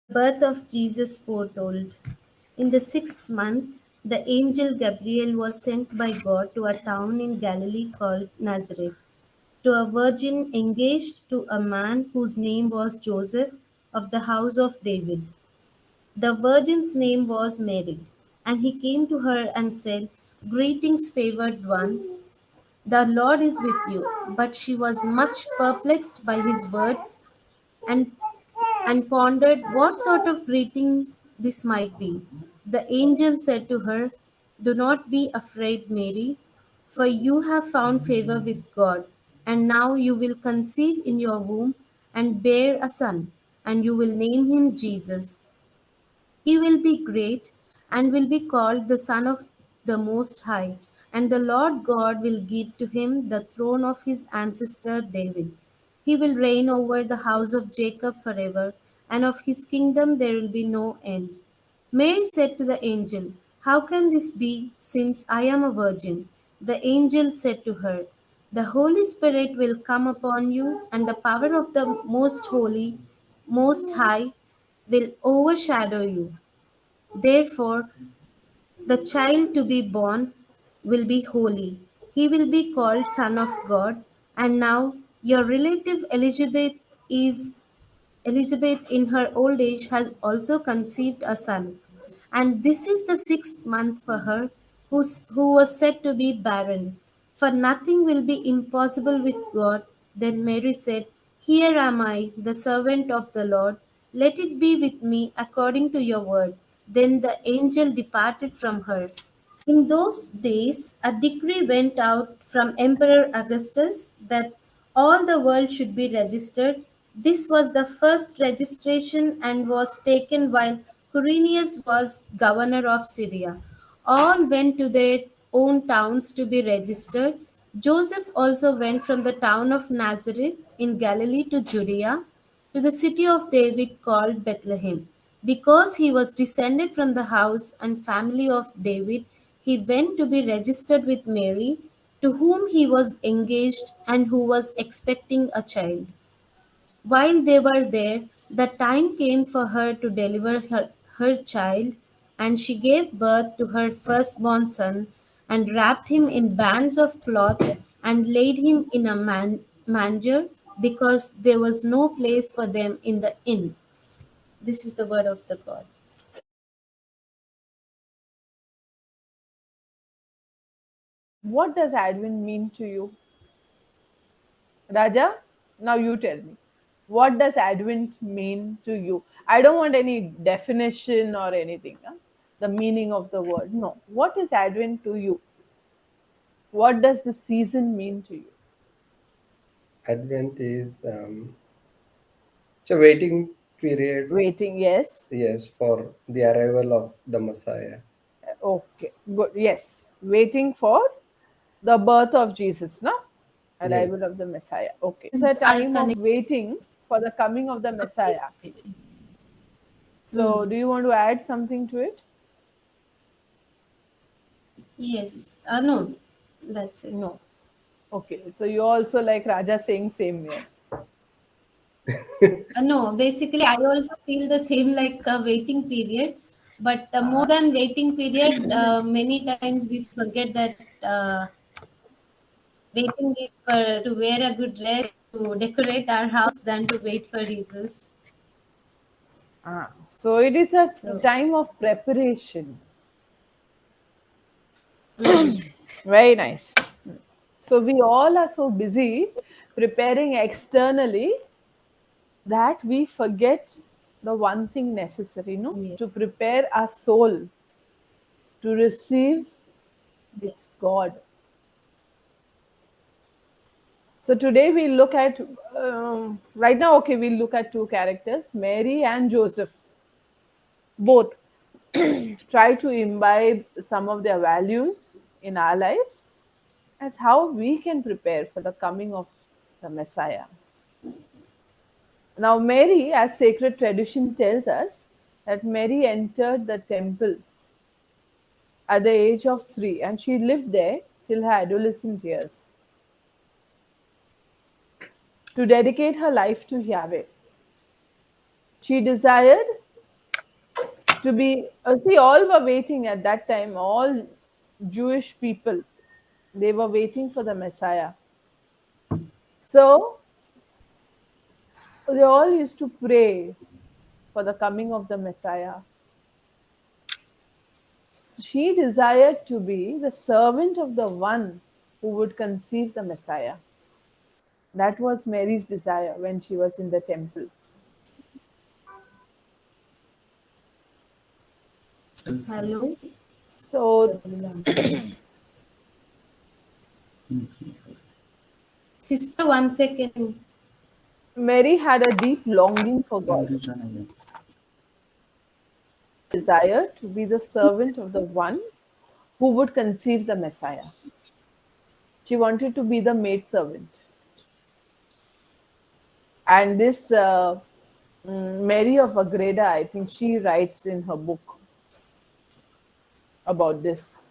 Birth of Jesus foretold. In the 6th month, the angel Gabriel was sent by God to a town in Galilee called Nazareth, to a virgin engaged to a man whose name was Joseph of the house of David. The virgin's name was Mary. And he came to her and said, "Greetings, favored one, the Lord is with you." But she was much perplexed by his words and pondered what sort of greeting this might be. The angel said to her, "Do not be afraid, Mary, for you have found favor with God, and now you will conceive in your womb and bear a son, and you will name him Jesus. He will be great and will be called the Son of the Most High, and the Lord God will give to him the throne of his ancestor David. He will reign over the house of Jacob forever, and of his kingdom there will be no end." Mary said to the angel, "How can this be, since I am a virgin?" The angel said to her, "The Holy Spirit will come upon you, and the power of the Most Holy, Most High, will overshadow you. Therefore, the child to be born will be holy. He will be called Son of God. And now your relative Elizabeth in her old age has also conceived a son. And this is the 6th month for her who was said to be barren. For nothing will be impossible with God. Then Mary said, "Here am I, the servant of the Lord. Let it be with me according to your word." Then the angel departed from her. In those days, a decree went out from Emperor Augustus that all the world should be registered. This was the first registration and was taken while Quirinius was governor of Syria. All went to their own towns to be registered. Joseph also went from the town of Nazareth in Galilee to Judea, to the city of David called Bethlehem. Because he was descended from the house and family of David, he went to be registered with Mary, to whom he was engaged and who was expecting a child. While they were there, the time came for her to deliver her child, and she gave birth to her firstborn son, and wrapped him in bands of cloth, and laid him in a manger, because there was no place for them in the inn. This is the word of the God. What does Advent mean to you? Raja, now you tell me. What does Advent mean to you? I don't want any definition or anything. Huh? The meaning of the word. No. What is Advent to you? What does the season mean to you? Advent is it's a waiting period, Waiting, yes. yes, for the arrival of the Messiah. Okay, good. Yes. Waiting for the birth of Jesus, no? Arrival Yes. of the Messiah. Okay. It's a Are time of connected. waiting for the coming of the Messiah. So, do you want to add something to it? Yes. No, that's it. No. Okay. So, you also like Raja saying same here. No, basically, I also feel the same like a waiting period, but more than waiting period, many times we forget that waiting is for to wear a good dress to decorate our house than to wait for Jesus. So, it is a So, time of preparation. mm, Very nice. So, we all are so busy preparing externally that we forget the one thing necessary, no? yeah, To prepare our soul to receive yeah. its God. So today we look at, right now, okay, we'll look at two characters, Mary and Joseph. Both try to imbibe some of their values in our lives as how we can prepare for the coming of the Messiah. Now, Mary, as sacred tradition tells us, that Mary entered the temple at the age of 3 and she lived there till her adolescent years to dedicate her life to Yahweh. She desired to be, see, all were waiting at that time, all Jewish people, they were waiting for the Messiah. So they all used to pray for the coming of the Messiah. So she desired to be the servant of the one who would conceive the Messiah. That was Mary's desire when she was in the temple. Hello. So Sister, 1 second. Mary had a deep longing for God, desire to be the servant of the one who would conceive the Messiah. She wanted to be the maidservant. And this Mary of Agreda, I think she writes in her book about this.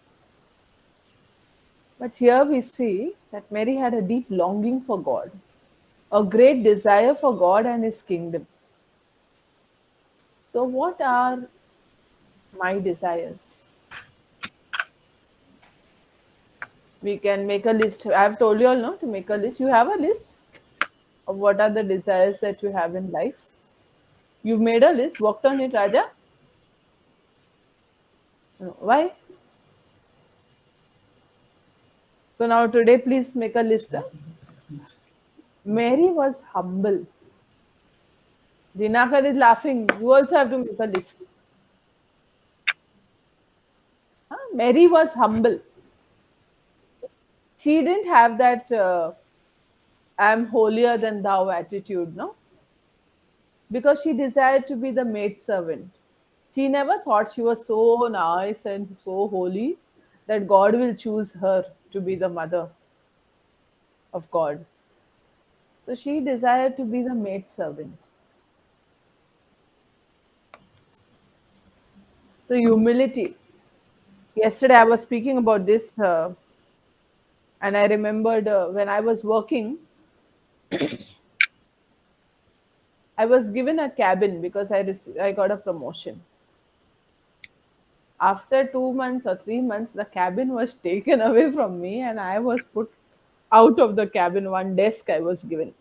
But here we see that Mary had a deep longing for God, a great desire for God and His kingdom. So, what are my desires? We can make a list. I've told you all no to make a list. You have a list of what are the desires that you have in life. You've made a list, worked on it, Raja? No. Why? So now today, please make a list. Huh? Mary was humble. Dinakar is laughing. You also have to make a list. Huh? Mary was humble. She didn't have that I'm holier than thou attitude, no? Because she desired to be the maid servant. She never thought she was so nice and so holy that God will choose her to be the mother of God. So she desired to be the maid servant. So humility. Yesterday I was speaking about this, and I remembered when I was working, I was given a cabin because I got a promotion. After 2 months or 3 months, the cabin was taken away from me, and I was put out of the cabin. One desk I was given,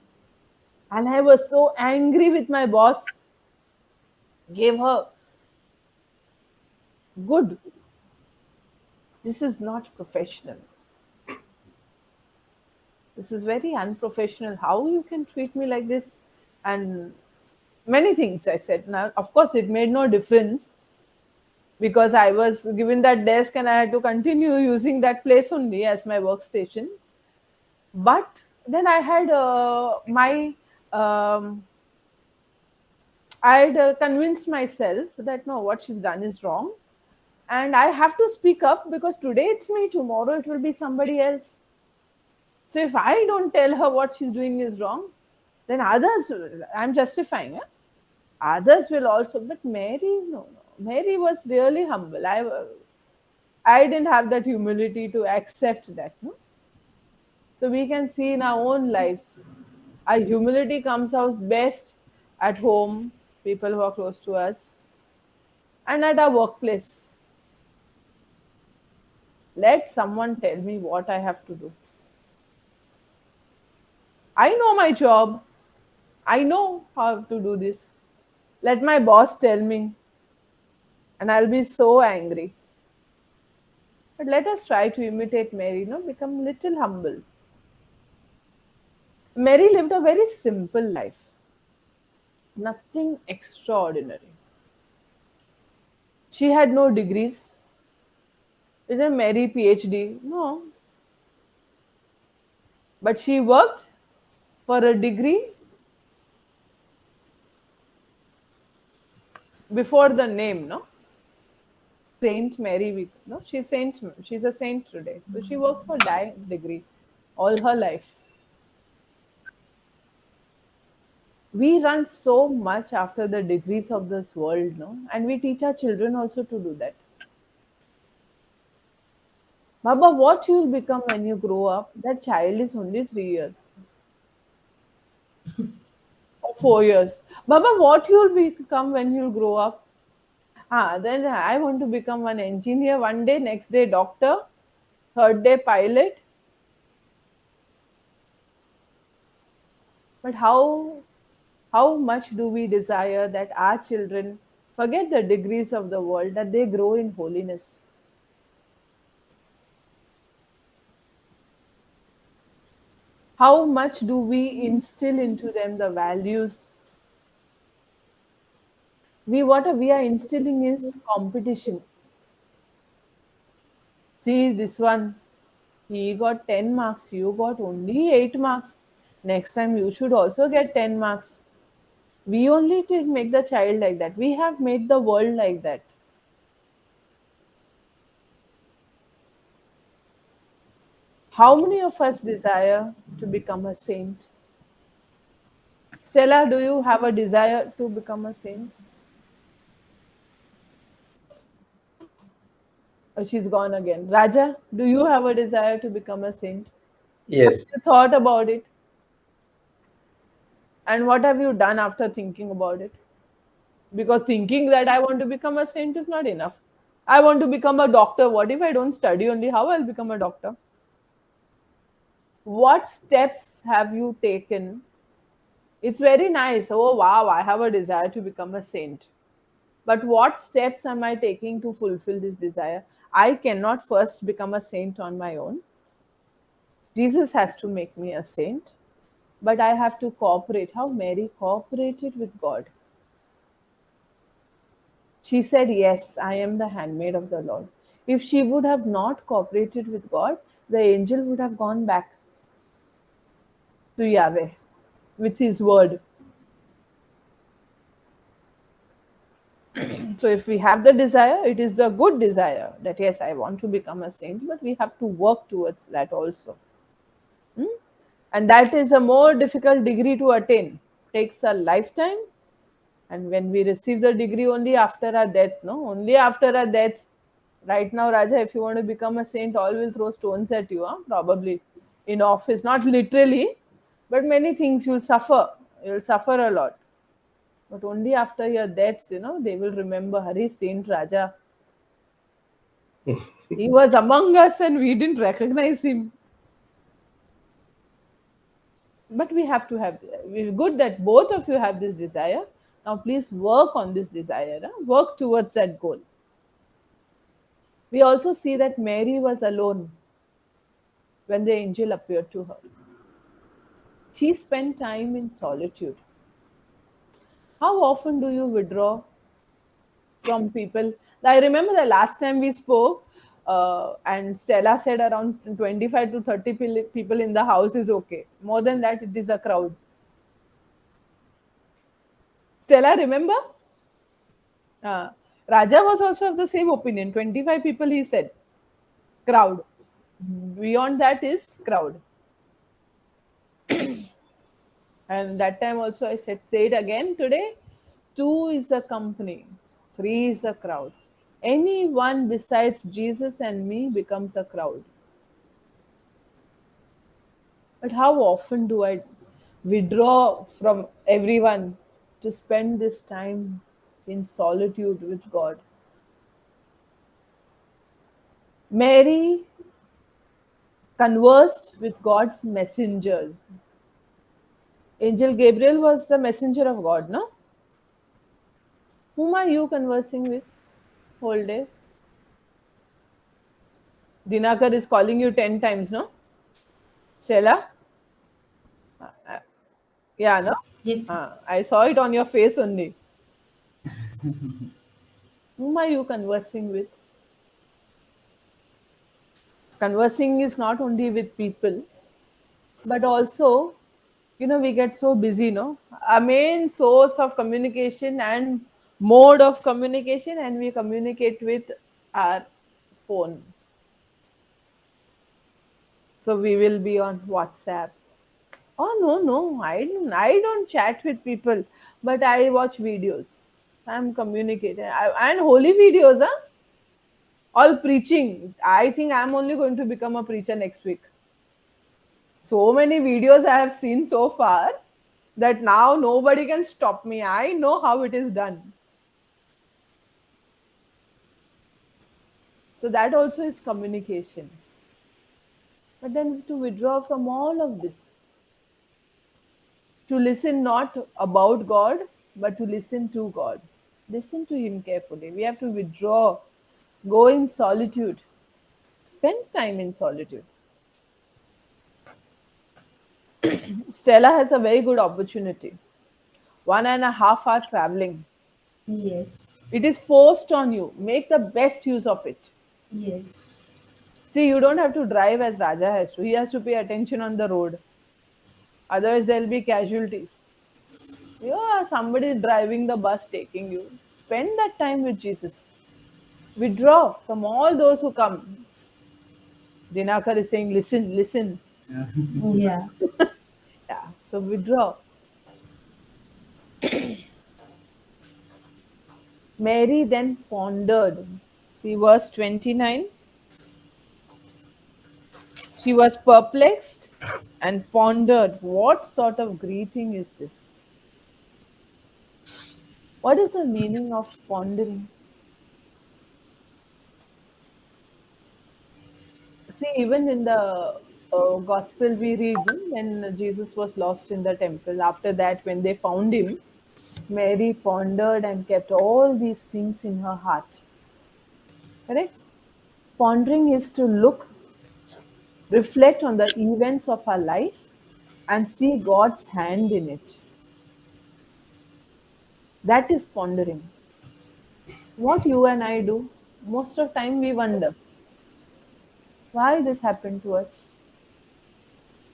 and I was so angry with my boss. Gave her good. This is not professional. This is very unprofessional. How you can treat me like this? And many things I said. Now, of course, it made no difference because I was given that desk and I had to continue using that place only as my workstation. But then I had um, I had convinced myself that no, what she's done is wrong, and I have to speak up because today it's me, tomorrow it will be somebody else. So if I don't tell her what she's doing is wrong, then others, I'm justifying, others will also. But Mary, no, no, Mary was really humble. I didn't have that humility to accept that. No, so we can see in our own lives, our humility comes out best at home, people who are close to us, and at our workplace. Let someone tell me what I have to do. I know my job. I know how to do this. Let my boss tell me, and I'll be so angry. But let us try to imitate Mary, no? Become little humble. Mary lived a very simple life, nothing extraordinary. She had no degrees. Isn't Mary PhD? No. But she worked for a degree before the name, no? Saint Mary, no? She's a saint today. So she worked for degree all her life. We run so much after the degrees of this world, no? And we teach our children also to do that. Baba, what you'll become when you grow up? That child is only 3 years or 4 years. Baba, what you'll become when you grow up? Then I want to become one engineer one day, next day doctor, third day pilot. But how much do we desire that our children forget the degrees of the world, that they grow in holiness? How much do we instill into them the values? We are instilling is competition. See this one, he got 10 marks, you got only 8 marks. Next time you should also get 10 marks. We only did make the child like that. We have made the world like that. How many of us desire to become a saint? Stella, do you have a desire to become a saint? Oh, she's gone again. Raja, do you have a desire to become a saint? Have Yes. you thought about it? And what have you done after thinking about it? Because thinking that I want to become a saint is not enough. I want to become a doctor. What if I don't study only? How I'll become a doctor? What steps have you taken? It's very nice. Oh, wow, I have a desire to become a saint. But what steps am I taking to fulfill this desire? I cannot first become a saint on my own. Jesus has to make me a saint, but I have to cooperate. How Mary cooperated with God. She said, yes, I am the handmaid of the Lord. If she would have not cooperated with God, the angel would have gone back to Yahweh with his word. So, if we have the desire, it is a good desire that yes, I want to become a saint, but we have to work towards that also. And that is a more difficult degree to attain. Takes a lifetime, and when we receive the degree only after our death, no, only after our death. Right now, Raja, if you want to become a saint, all will throw stones at you, huh? Probably in office, not literally, but many things you'll suffer. You'll suffer a lot. But only after your death, they will remember Hari Saint Raja. He was among us and we didn't recognize him. But we have to have, it's good that both of you have this desire. Now, please work on this desire, huh? Work towards that goal. We also see that Mary was alone when the angel appeared to her. She spent time in solitude. How often do you withdraw from people? I remember the last time we spoke, and Stella said around 25 to 30 people in the house is okay. More than that, it is a crowd. Stella, remember? Uh, Raja was also of the same opinion. 25 people, he said. Crowd. Beyond that is crowd. And that time also I said, say it again today. Two is a company, three is a crowd. Anyone besides Jesus and me becomes a crowd. But how often do I withdraw from everyone to spend this time in solitude with God? Mary conversed with God's messengers. Angel Gabriel was the messenger of God, no? Whom are you conversing with whole day? Dinakar is calling you 10 times, no? Stella? Yeah, no? Yes. I saw it on your face only. Whom are you conversing with? Conversing is not only with people, but also, we get so busy, no? Our main source of communication and mode of communication, and we communicate with our phone. So we will be on WhatsApp. Oh no, no, I don't chat with people, but I watch videos. I'm communicating. And holy videos, huh? All preaching. I think I'm only going to become a preacher next week. So many videos I have seen so far that now nobody can stop me. I know how it is done. So that also is communication. But then to withdraw from all of this, to listen not about God, but to listen to God. Listen to Him carefully. We have to withdraw, go in solitude, spend time in solitude. Stella has a very good opportunity. 1.5 hour traveling. Yes. It is forced on you. Make the best use of it. Yes. See, you don't have to drive as Raja has to. He has to pay attention on the road. Otherwise, there'll be casualties. You are somebody driving the bus taking you. Spend that time with Jesus. Withdraw from all those who come. Dinakar is saying, listen, listen. Yeah. Yeah, so withdraw. Mary then pondered. See, verse 29. She was perplexed and pondered, what sort of greeting is this? What is the meaning of pondering? See, even in the gospel, we read no, when Jesus was lost in the temple. After that, when they found him, Mary pondered and kept all these things in her heart. Correct? Pondering is to look, reflect on the events of our life, and see God's hand in it. That is pondering. What you and I do, most of the time we wonder why this happened to us.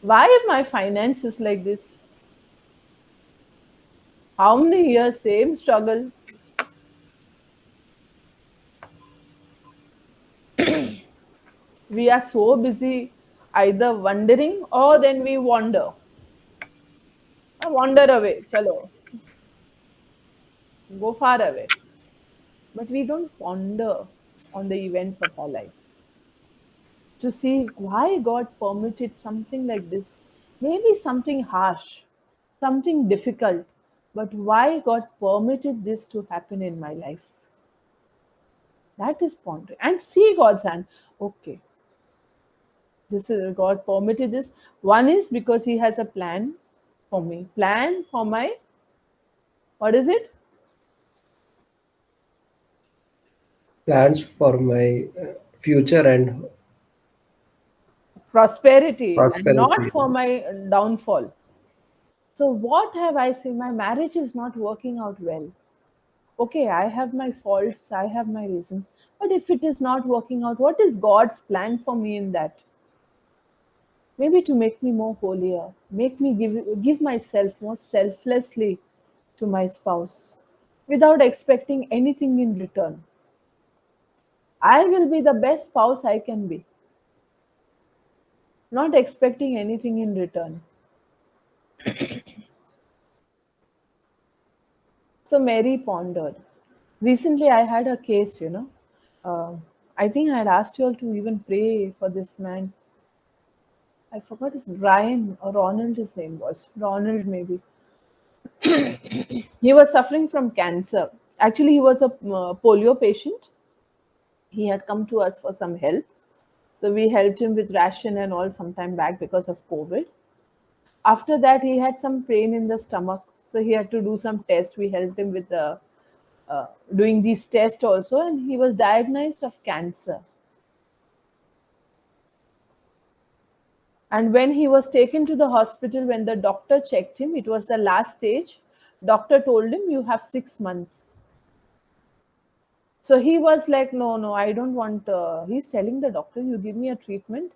Why my finances like this? How many years same struggle? We are so busy either wondering or then we wander. Wander away, chalo, go far away. But we don't ponder on the events of our life to see why God permitted something like this. Maybe something harsh, something difficult, but why God permitted this to happen in my life. That is pondering. And see God's hand. Okay, this is God permitted this. One is because He has a plan for me. Plan for my, what is it? Plans for my future and Prosperity and not prosperity. for my downfall. So what have I seen? My marriage is not working out well. Okay, I have my faults, I have my reasons. But if it is not working out, what is God's plan for me in that? Maybe to make me more holier, make me give myself more selflessly to my spouse without expecting anything in return. I will be the best spouse I can be, not expecting anything in return. So Mary pondered. Recently, I had a case, Uh, I think I had asked you all to even pray for this man. I forgot his Ryan or Ronald, his name was. Ronald, maybe. He was suffering from cancer. Actually, he was a polio patient. He had come to us for some help. So we helped him with ration and all some time back because of COVID. After that, he had some pain in the stomach. So he had to do some tests. We helped him with doing these tests also. And he was diagnosed of cancer. And when he was taken to the hospital, when the doctor checked him, it was the last stage. Doctor told him, you have 6 months. So he was like, no, no, I don't want. He's telling the doctor, you give me a treatment.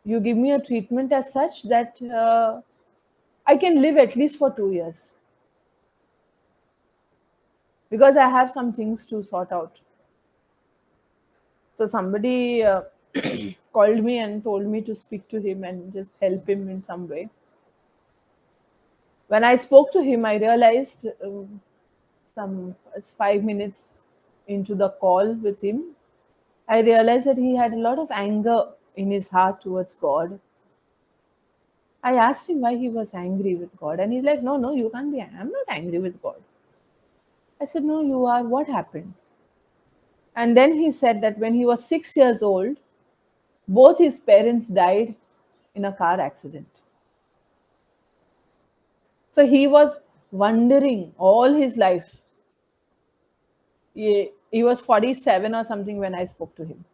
You give me a treatment as such that I can live at least for 2 years because I have some things to sort out. So somebody called me and told me to speak to him and just help him in some way. When I spoke to him, I realized some 5 minutes into the call with him, I realized that he had a lot of anger in his heart towards God. I asked him why he was angry with God, and he's like, no, no, you can't be. I'm not angry with God. I said, no, you are. What happened? And then he said that when he was 6 years old, both his parents died in a car accident. So he was wondering all his life. He was 47 or something when I spoke to him.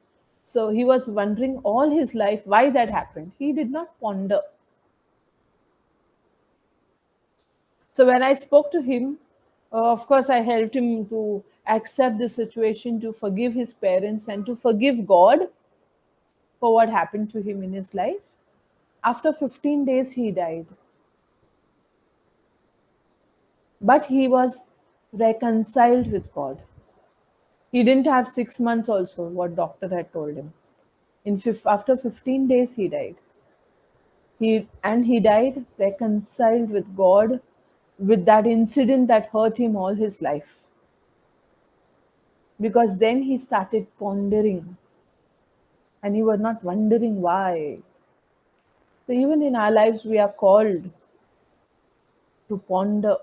So he was wondering all his life why that happened. He did not ponder. So when I spoke to him, of course, I helped him to accept the situation, to forgive his parents, and to forgive God for what happened to him in his life. After 15 days, he died. But he was reconciled with God. He didn't have 6 months also, what doctor had told him. After 15 days, he died. He died reconciled with God with that incident that hurt him all his life. Because then he started pondering and he was not wondering why. So even in our lives, we are called to ponder.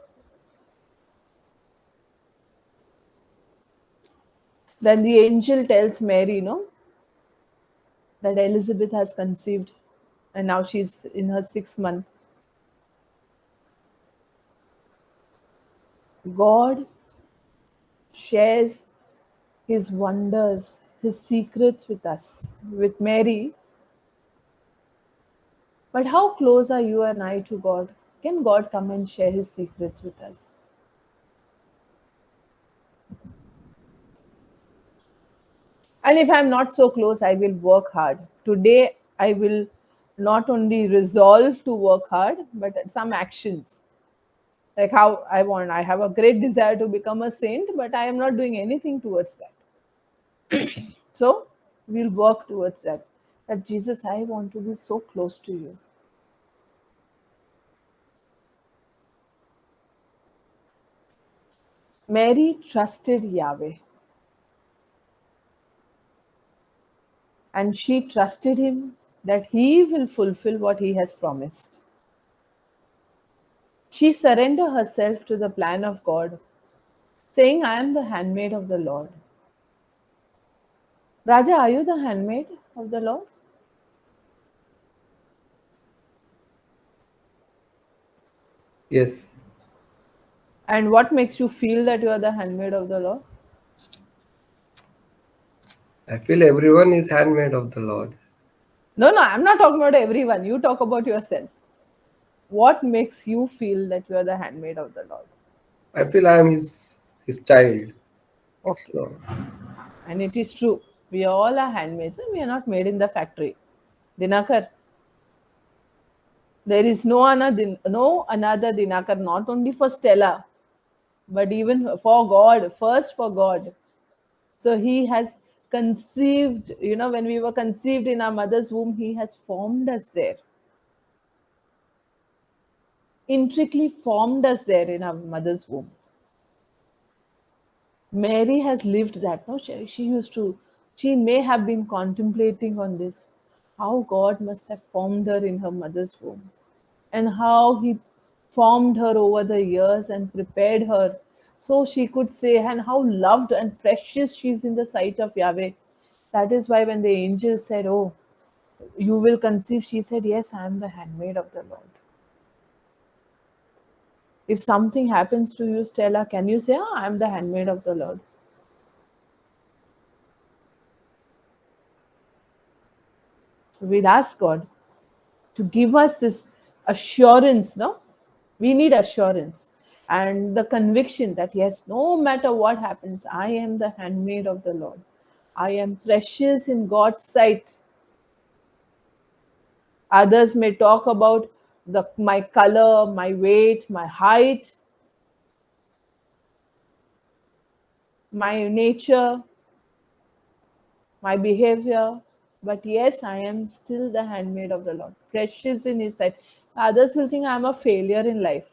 Then the angel tells Mary, that Elizabeth has conceived and now she's in her 6 month. God shares his wonders, his secrets with us, with Mary. But how close are you and I to God? Can God come and share his secrets with us? And if I'm not so close, I will work hard. Today, I will not only resolve to work hard, but some actions. Like how I have a great desire to become a saint, but I am not doing anything towards that. So, we'll work towards that. That Jesus, I want to be so close to you. Mary trusted Yahweh and she trusted him that he will fulfill what he has promised. She surrendered herself to the plan of God, saying, I am the handmaid of the Lord. Raja, are you the handmaid of the Lord? Yes, And what makes you feel that you are the handmaid of the Lord? I feel everyone is handmaid of the Lord. No, no, I'm not talking about everyone. You talk about yourself. What makes you feel that you are the handmaid of the Lord? I feel I am his child. Okay. So And it is true. We all are handmaids. We are not made in the factory. Dinakar, there is no another Dinakar, not only for Stella, but even for God, first for God. So he has conceived, when we were conceived in our mother's womb, he has formed us there, intricately formed us there in our mother's womb. Mary has lived that. No, she may have been contemplating on this, how God must have formed her in her mother's womb, and how He formed her over the years and prepared her so she could say, and how loved and precious she is in the sight of Yahweh. That is why when the angel said, oh, you will conceive, she said, yes, I am the handmaid of the Lord. If something happens to you, Stella, can you say, I am the handmaid of the Lord? So we'll ask God to give us this assurance, no? We need assurance and the conviction that yes, no matter what happens, I am the handmaid of the Lord. I am precious in God's sight. Others may talk about my color, my weight, my height, my nature, my behavior. But yes, I am still the handmaid of the Lord, precious in His sight. Others will think I am a failure in life.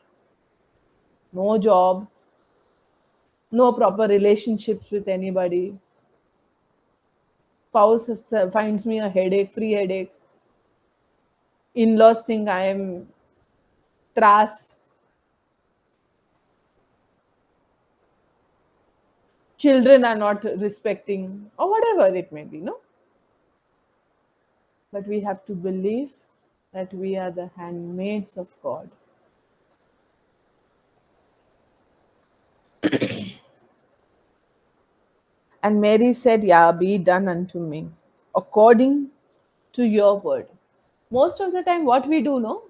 No job, no proper relationships with anybody. Spouse finds me a headache, free headache. In-laws think I am tras. children are not respecting, or whatever it may be, no? But we have to believe that we are the handmaids of God. And Mary said, yeah, be done unto me according to your word. Most of the time, what we do, no?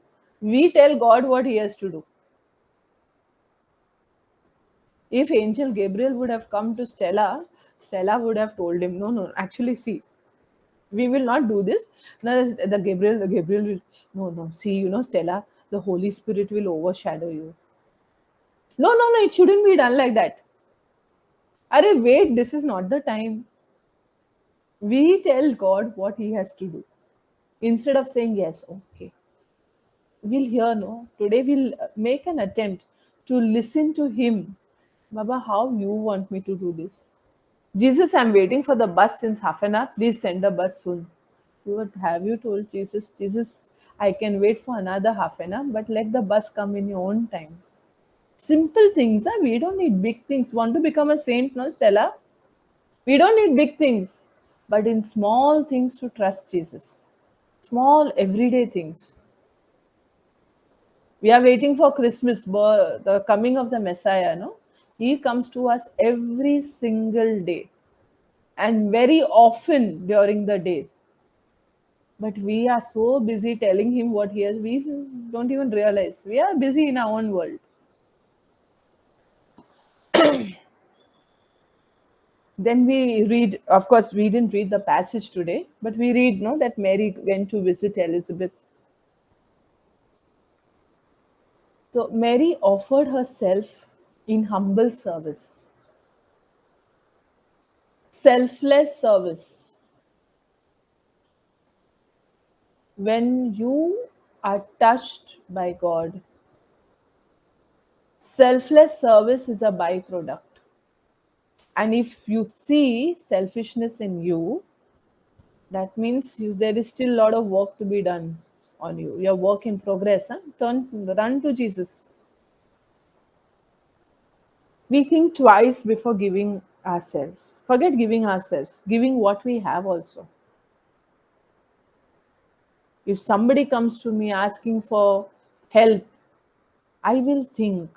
We tell God what he has to do. If Angel Gabriel would have come to Stella, Stella would have told him, no, no, actually, see, we will not do this. No, the Gabriel will, no, no, see, Stella, the Holy Spirit will overshadow you. No, no, no, it shouldn't be done like that. Arey, wait, this is not the time. We tell God what he has to do. Instead of saying, yes, okay, we'll hear, no. Today we'll make an attempt to listen to him. Baba, how you want me to do this? Jesus, I'm waiting for the bus since half an hour. Please send the bus soon. What have you told Jesus? Jesus, I can wait for another half an hour, but let the bus come in your own time. Simple things. We don't need big things. Want to become a saint, no, Stella? We don't need big things, but in small things to trust Jesus. Small everyday things. We are waiting for Christmas, the coming of the Messiah, no? He comes to us every single day and very often during the days. But we are so busy telling him what he has, we don't even realize. We are busy in our own world. Then we read, of course, we didn't read the passage today, but we read, no, that Mary went to visit Elizabeth. So Mary offered herself in humble service, selfless service. When you are touched by God, selfless service is a byproduct. And if you see selfishness in you, that means there is still a lot of work to be done on you. Your work in progress. Huh? Run to Jesus. We think twice before giving ourselves. Forget giving ourselves, giving what we have also. If somebody comes to me asking for help, I will think.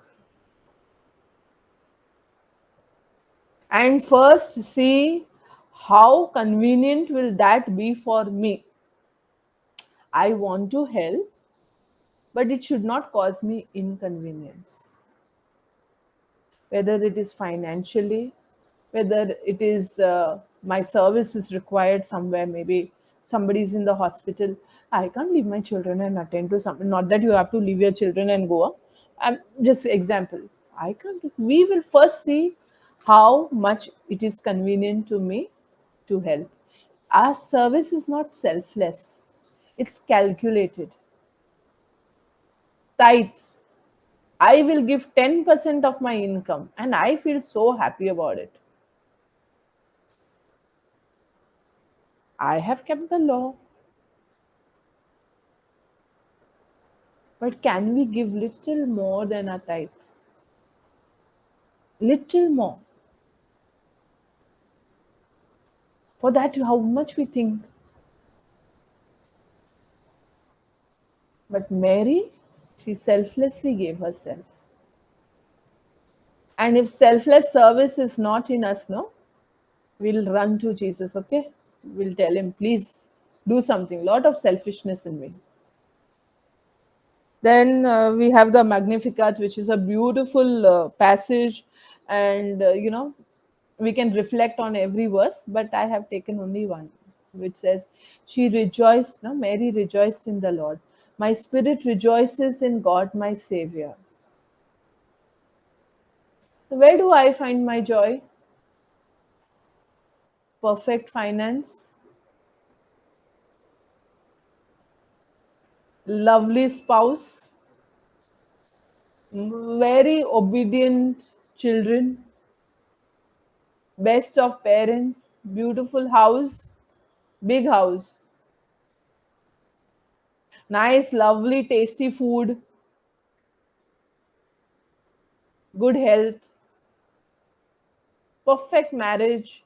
And first see how convenient will that be for me. I want to help, but it should not cause me inconvenience. Whether it is financially, whether it is my service is required somewhere, maybe somebody is in the hospital. I can't leave my children and attend to something. Not that you have to leave your children and go. I'm just example. I can't. We will first see how much it is convenient to me to help. Our service is not selfless; it's calculated. Tithe. I will give 10% of my income, and I feel so happy about it. I have kept the law. But can we give little more than a tithe? Little more. For that, how much we think. But Mary, she selflessly gave herself. And if selfless service is not in us, no, we'll run to Jesus, okay? We'll tell him, please do something. Lot of selfishness in me. Then we have the Magnificat, which is a beautiful passage, and we can reflect on every verse. But I have taken only one, which says, "She rejoiced, no, Mary rejoiced in the Lord. My spirit rejoices in God, my Savior." So where do I find my joy? Perfect finance, lovely spouse, very obedient children, best of parents, beautiful house, big house, nice, lovely, tasty food, good health. perfect marriage.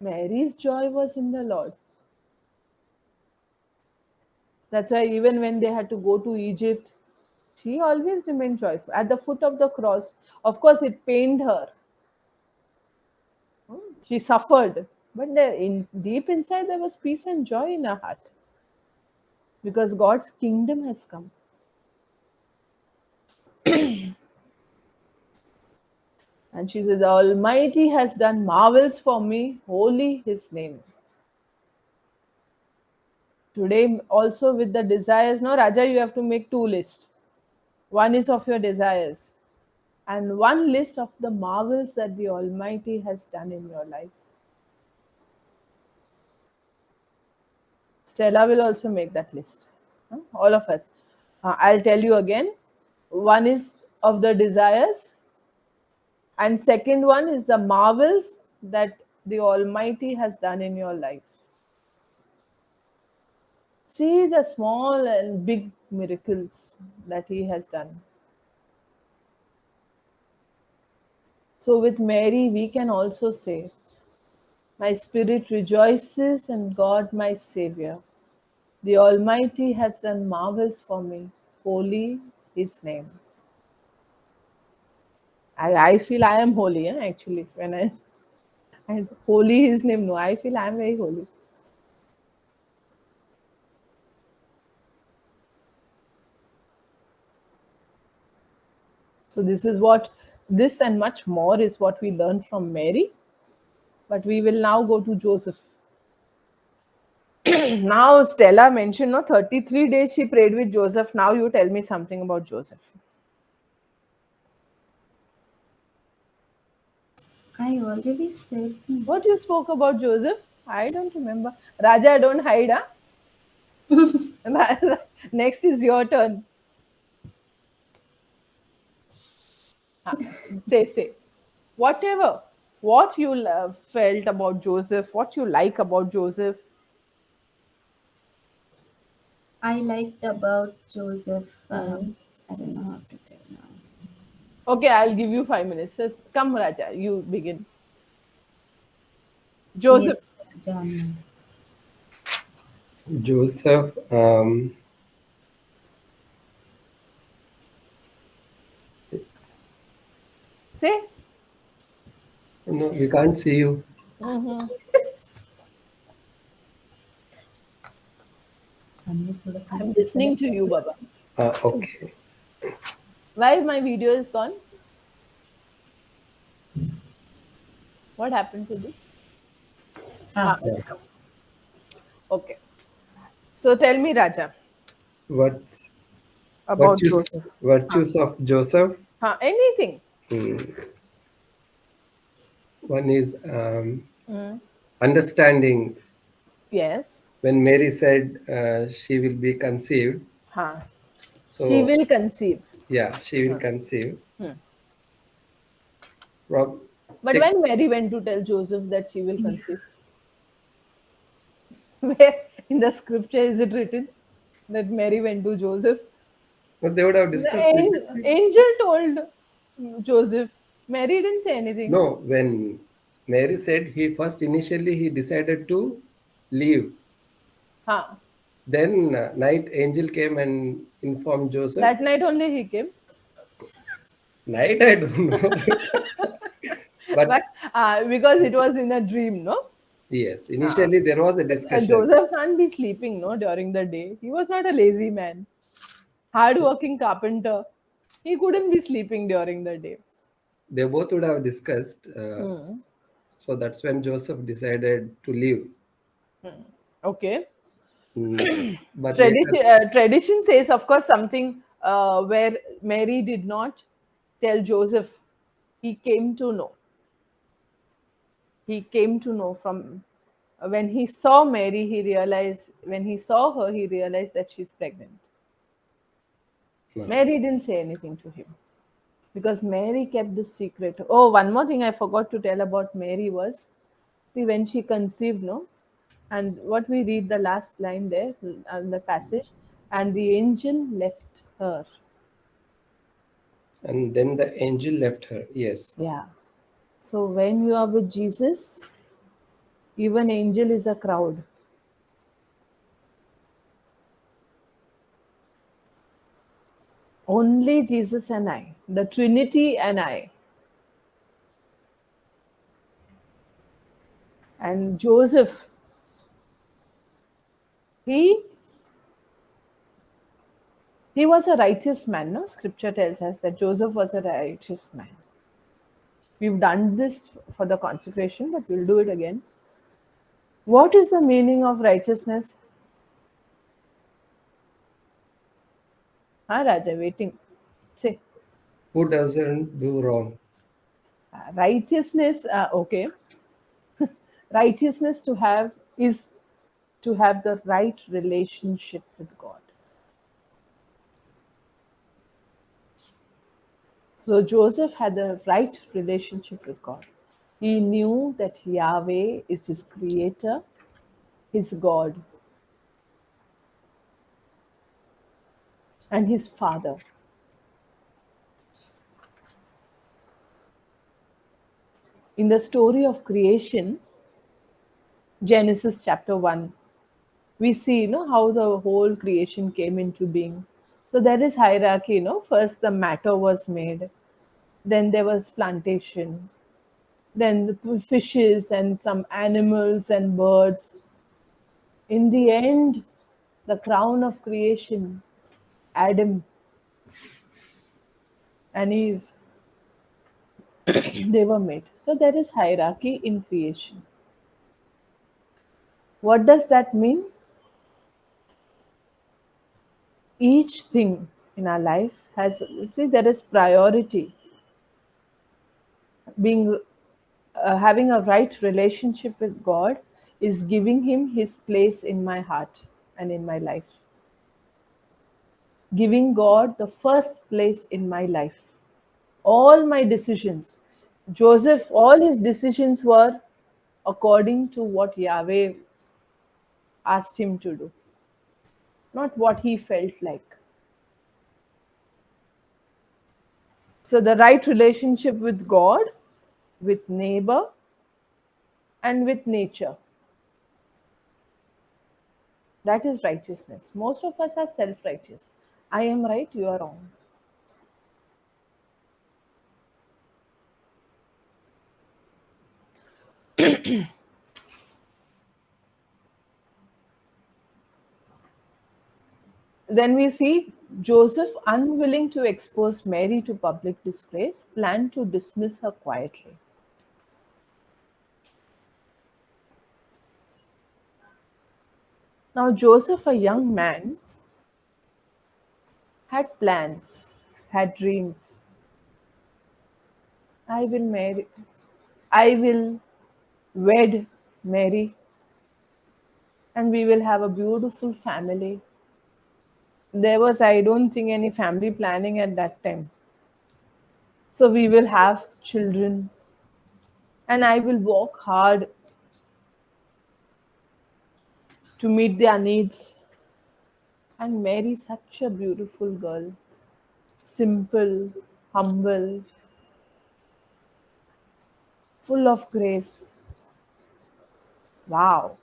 Mary's joy was in the Lord. That's why even when they had to go to Egypt, she always remained joyful. At the foot of the cross, of course, it pained her. She suffered. But deep inside, there was peace and joy in her heart because God's kingdom has come. And she says, the Almighty has done marvels for me, holy His name. Today, also with the desires, no, Raja, you have to make two lists. One is of your desires, and one list of the marvels that the Almighty has done in your life. Stella will also make that list. All of us. I'll tell you again. One is of the desires, and second one is the marvels that the Almighty has done in your life. See the small and big miracles that He has done. So, with Mary, we can also say, my spirit rejoices in God, my Savior. The Almighty has done marvels for me. Holy His name. I feel I am holy, actually. When I holy His name, no, I feel I am very holy. So this and much more is what we learned from Mary. But we will now go to Joseph. Now Stella mentioned, no, 33 days she prayed with Joseph. Now you tell me something about Joseph. I already said this. What you spoke about Joseph? I don't remember. Raja, don't hide, huh? Next is your turn. Say. Whatever. What you felt about Joseph, what you like about Joseph. I liked about Joseph. I don't know how to tell now. Okay, I'll give you 5 minutes. Just come, Raja, you begin. Joseph. Yes, John. Joseph, it's, Say. no, we can't see you. I'm listening to you, Baba. Okay. Why my video is gone? What happened to this? Let's go. Okay. So tell me, Raja, What about Joseph. virtues of Joseph? Anything. One is understanding. Yes. When Mary said she will be conceived, She so will conceive. yeah, she will conceive. Rob, But when Mary went to tell Joseph that she will conceive, where in the scripture is it written that Mary went to Joseph? but they would have The discussed it. angel told Joseph. Mary didn't say anything. No, when Mary said initially he decided to leave. Then night angel came and informed Joseph. That night only he came. Night, I don't know. but Because it was in a dream, no? yes, initially there was a discussion. Joseph can't be sleeping, no, during the day. He was not a lazy man. Hard-working carpenter. He couldn't be sleeping during the day. They both would have discussed. So that's when Joseph decided to leave. Okay. But Tradition says, of course, something where Mary did not tell Joseph. He came to know. He came to know from when he saw Mary. When he saw her, he realized that she's pregnant. Mary didn't say anything to him because Mary kept this secret. Oh, one more thing I forgot to tell about Mary was, see, when she conceived, no, and what we read the last line there, the passage, and the angel left her. And then the angel left her. Yes. Yeah. So when you are with Jesus, even angel is a crowd. Only Jesus and I, the Trinity and I. And Joseph, he he was a righteous man, no? Scripture tells us that Joseph was a righteous man. We've done this for the consecration, but we'll do it again. What is the meaning of righteousness? Huh, Raja, waiting. Say. Who doesn't do wrong? Righteousness, okay. Righteousness to have is to have the right relationship with God. So Joseph had the right relationship with God. He knew that Yahweh is his creator, his God, and his father. In the story of creation, Genesis chapter 1, we see how the whole creation came into being. So there is hierarchy. First the matter was made, then there was plantation, then the fishes and some animals and birds. In the end, the crown of creation, Adam and Eve, they were made. So there is hierarchy in creation. What does that mean? Each thing in our life has, see, there is priority. Being Having a right relationship with God is giving him his place in my heart and in my life. Giving God the first place in my life. All my decisions. Joseph, all his decisions were according to what Yahweh asked him to do, not what he felt like. So, the right relationship with God, with neighbor, and with nature. That is righteousness. Most of us are self righteous. I am right, you are wrong. Then we see Joseph, unwilling to expose Mary to public disgrace, planned to dismiss her quietly. Now, Joseph, a young man, had plans, had dreams. I will marry, I will wed Mary, and we will have a beautiful family. There was, I don't think, any family planning at that time. So we will have children, and I will work hard to meet their needs. And Mary, such a beautiful girl, simple, humble, full of grace. Wow.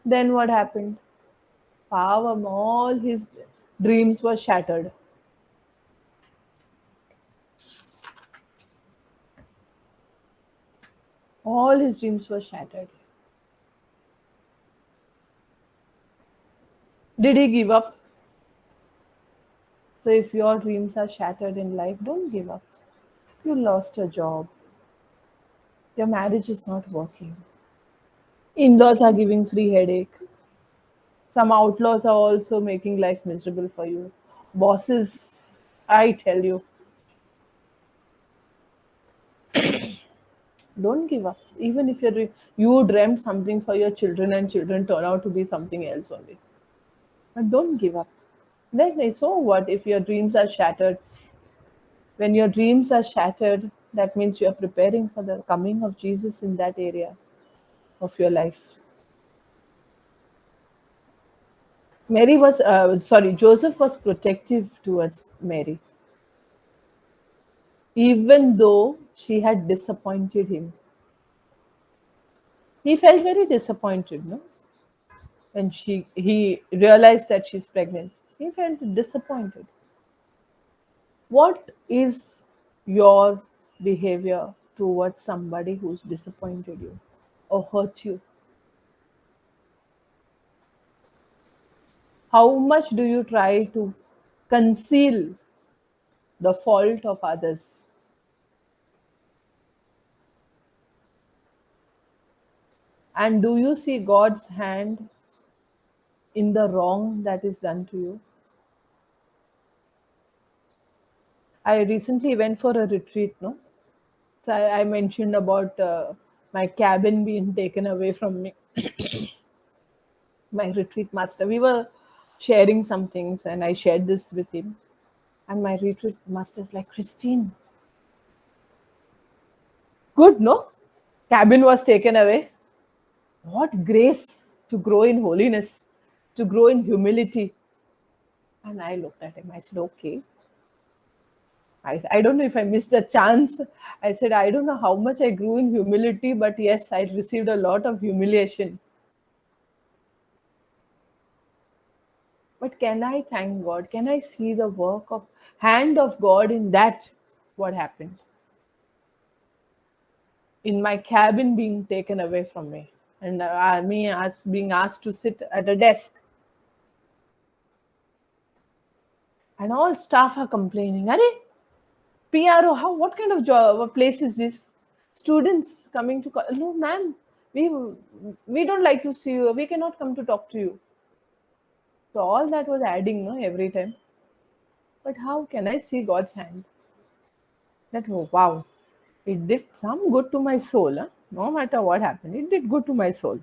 Then what happened? Power, all his dreams were shattered. All his dreams were shattered. Did he give up? So if your dreams are shattered in life, don't give up. You lost a job. Your marriage is not working. In-laws are giving free headache. Some outlaws are also making life miserable for you. Bosses, I tell you, don't give up. Even if you dreamt something for your children and children turn out to be something else only. But don't give up. Then so what if your dreams are shattered? When your dreams are shattered, that means you are preparing for the coming of Jesus in that area of your life. Joseph was protective towards Mary. even though she had disappointed him. He felt very disappointed, no? When he realized that she's pregnant. He felt disappointed. What is your behavior towards somebody who's disappointed you or hurt you? How much do you try to conceal the fault of others? And do you see God's hand in the wrong that is done to you? I recently went for a retreat, no? So I mentioned about my cabin being taken away from me. My retreat master. We were sharing some things, and I shared this with him. And my retreat master is like, Christine, good, no? Cabin was taken away. What grace to grow in holiness, to grow in humility. And I looked at him. I said, okay. I don't know if I missed a chance. I said, I don't know how much I grew in humility, but yes, I received a lot of humiliation. But can I thank God? Can I see the work of hand of God in that? What happened? In my cabin being taken away from me, and me as being asked to sit at a desk, and all staff are complaining. Are PRO, how? What kind of job? What place is this? Students coming to no, ma'am. We don't like to see you. We cannot come to talk to you. So all that was adding, no, every time. But how can I see God's hand? That oh, wow, it did some good to my soul. Huh? No matter what happened, it did good to my soul.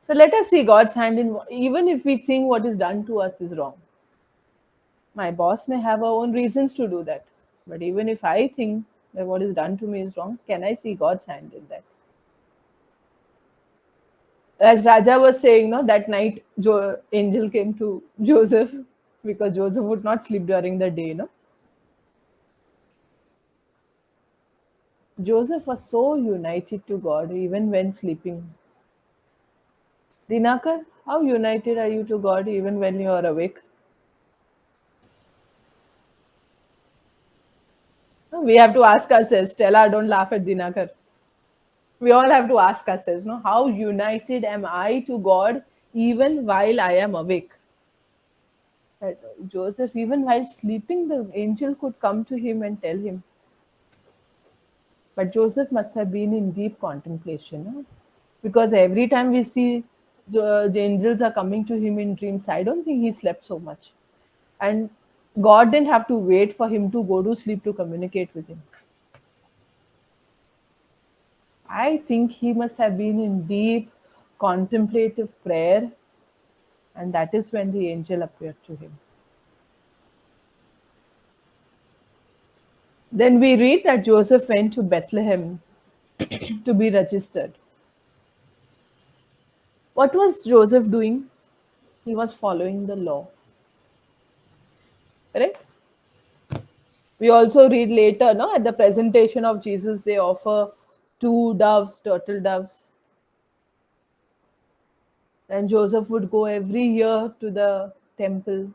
So let us see God's hand in even if we think what is done to us is wrong. My boss may have her own reasons to do that. But even if I think that what is done to me is wrong, can I see God's hand in that? As Raja was saying, no, that night angel came to Joseph because Joseph would not sleep during the day. No, Joseph was so united to God even when sleeping. Dinakar, how united are you to God even when you are awake? We have to ask ourselves. Stella, don't laugh at Dinakar. We all have to ask ourselves, no, how united am I to God even while I am awake? That Joseph, even while sleeping, the angel could come to him and tell him. But Joseph must have been in deep contemplation, no? Because every time we see the angels are coming to him in dreams, I don't think he slept so much. And God didn't have to wait for him to go to sleep to communicate with him. I think he must have been in deep contemplative prayer, and that is when the angel appeared to him. Then we read that Joseph went to Bethlehem to be registered. What was Joseph doing? He was following the law. Correct? We also read later, no, at the presentation of Jesus, they offer two doves, turtle doves. And Joseph would go every year to the temple.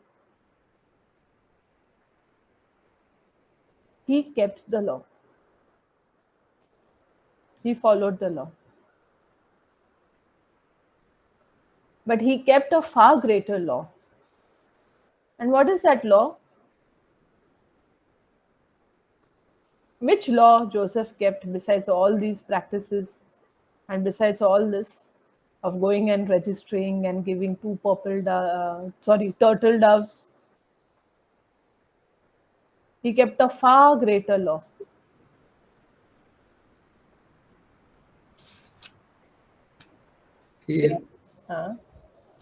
He kept the law. He followed the law. But he kept a far greater law. And what is that law? Which law Joseph kept besides all these practices and besides all this of going and registering and giving two turtle doves? He kept a far greater law. He Huh?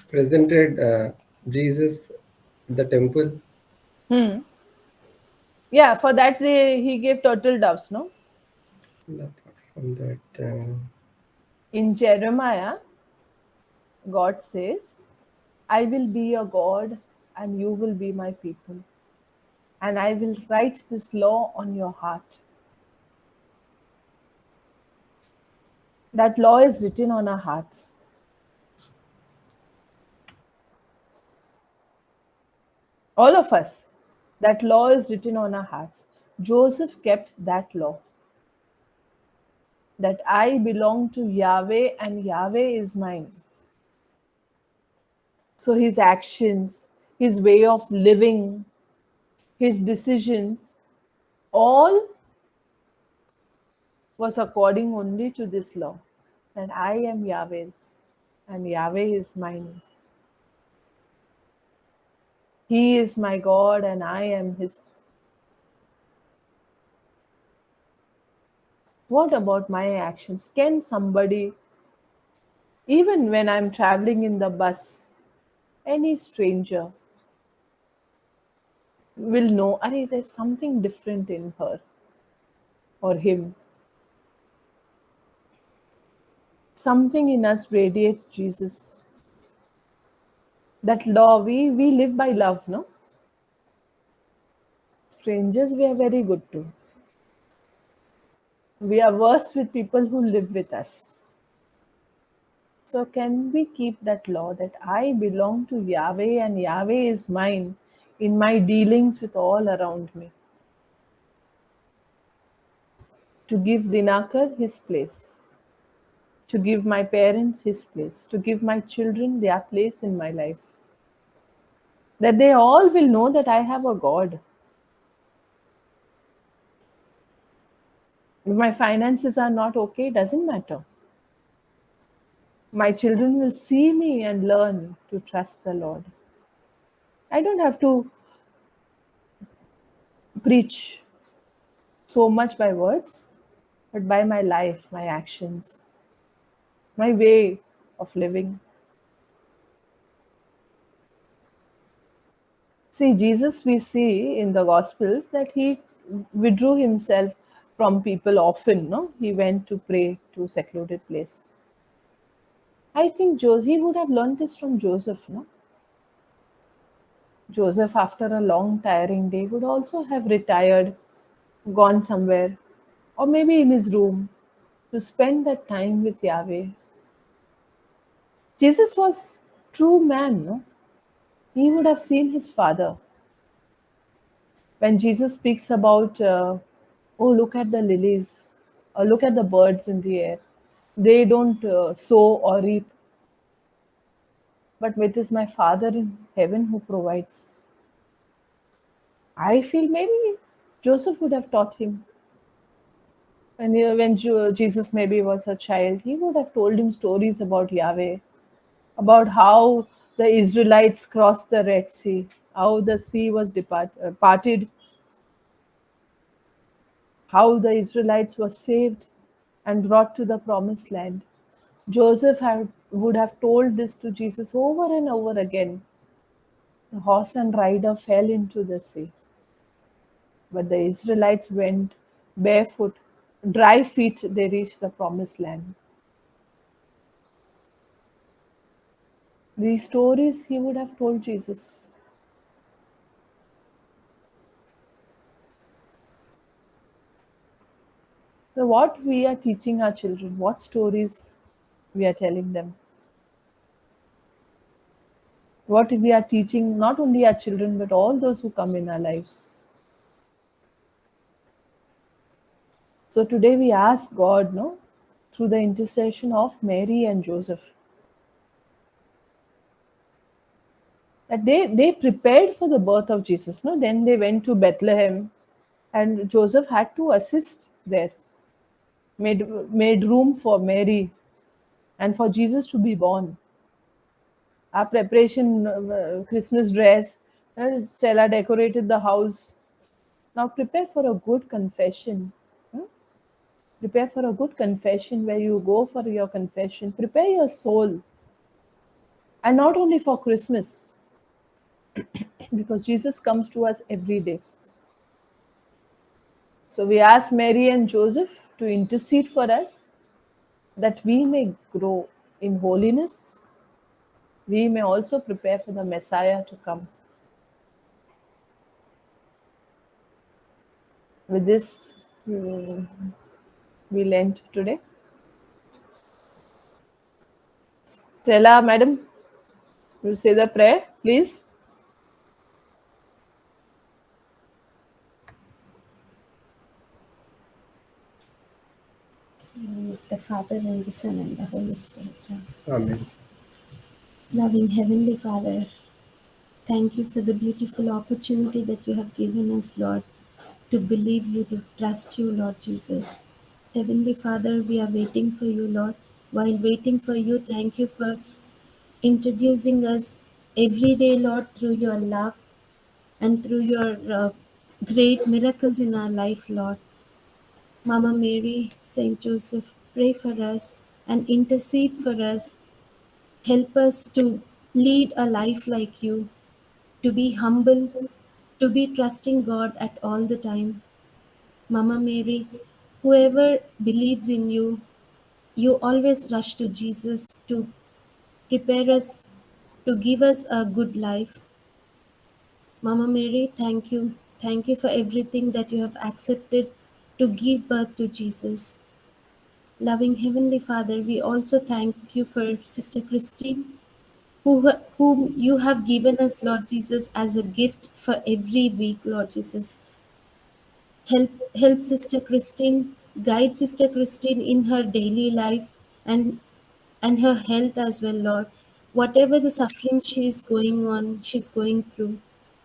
presented Jesus at the temple. Yeah, for that he gave turtle doves, no? And apart from that, In Jeremiah, God says, I will be your God and you will be my people. and I will write this law on your heart. That law is written on our hearts. All of us. That law is written on our hearts. Joseph kept that law, that I belong to Yahweh and Yahweh is mine. So his actions, his way of living, his decisions, all was according only to this law, that I am Yahweh's and Yahweh is mine. He is my God and I am his. What about my actions? Can somebody, even when I'm traveling in the bus, any stranger will know, Are, there's something different in her or him. Something in us radiates Jesus. That law, we live by love, no? Strangers, we are very good to. We are worse with people who live with us. So, can we keep that law that I belong to Yahweh and Yahweh is mine in my dealings with all around me? To give Dinakar his place, to give my parents his place, to give my children their place in my life. That they all will know that I have a God. If my finances are not okay, doesn't matter. My children will see me and learn to trust the Lord. I don't have to preach so much by words, but by my life, my actions, my way of living. See, Jesus, we see in the Gospels that he withdrew himself from people often, no? He went to pray to a secluded place. I think he would have learned this from Joseph, no? Joseph, after a long, tiring day, would also have retired, gone somewhere, or maybe in his room to spend that time with Yahweh. Jesus was true man, no? He would have seen his father. When Jesus speaks about, oh, look at the lilies, or look at the birds in the air. They don't sow or reap, but it is my Father in heaven who provides. I feel maybe Joseph would have taught him. When Jesus maybe was a child, he would have told him stories about Yahweh, about how the Israelites crossed the Red Sea, how the sea was parted, how the Israelites were saved and brought to the promised land. Would have told this to Jesus over and over again. The horse and rider fell into the sea, but the Israelites went barefoot, dry feet, they reached the promised land. These stories he would have told Jesus. So, what we are teaching our children, what stories we are telling them, what we are teaching not only our children but all those who come in our lives. So, today we ask God, no, through the intercession of Mary and Joseph, that they prepared for the birth of Jesus. No, then they went to Bethlehem, and Joseph had to assist there, made room for Mary and for Jesus to be born. Our preparation, Christmas dress, Stella decorated the house. Now prepare for a good confession. Prepare for a good confession where you go for your confession. Prepare your soul. And not only for Christmas, because Jesus comes to us every day. So we ask Mary and Joseph to intercede for us that we may grow in holiness. We may also prepare for the Messiah to come. With this, mm, we'll end today. Stella, madam, will say the prayer, please. The Father and the Son and the Holy Spirit. Amen. Loving Heavenly Father, thank you for the beautiful opportunity that you have given us, Lord, to believe you, to trust you, Lord Jesus. Heavenly Father, we are waiting for you, Lord. While waiting for you, thank you for introducing us every day, Lord, through your love and through your great miracles in our life, Lord. Mama Mary, Saint Joseph, pray for us and intercede for us. Help us to lead a life like you, to be humble, to be trusting God at all the time. Mama Mary, whoever believes in you, you always rush to Jesus to prepare us, to give us a good life. Mama Mary, thank you. Thank you for everything that you have accepted to give birth to Jesus. Loving Heavenly Father, we also thank you for Sister Christine, whom you have given us, Lord Jesus, as a gift for every week, Lord Jesus. Help Sister Christine, guide Sister Christine in her daily life and and her health as well, Lord. Whatever the suffering she is going on, she's going through,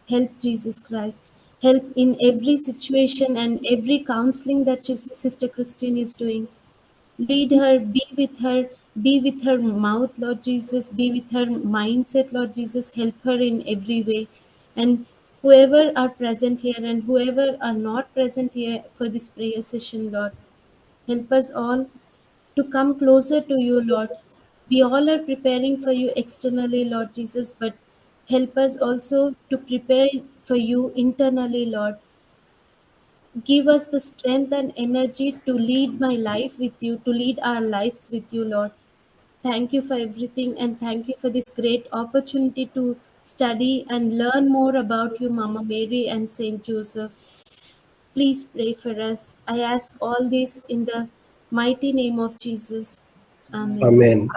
help Jesus Christ. Help in every situation and every counseling that Sister Christine is doing. Lead her, be with her mouth, Lord Jesus, be with her mindset, Lord Jesus. Help her in every way. And whoever are present here and whoever are not present here for this prayer session, Lord, help us all to come closer to you, Lord. We all are preparing for you externally, Lord Jesus, but help us also to prepare for you internally, Lord. Give us the strength and energy to lead my life with you, to lead our lives with you, Lord. Thank you for everything and thank you for this great opportunity to study and learn more about you, Mama Mary and Saint Joseph. Please pray for us. I ask all this in the mighty name of Jesus. Amen. Amen.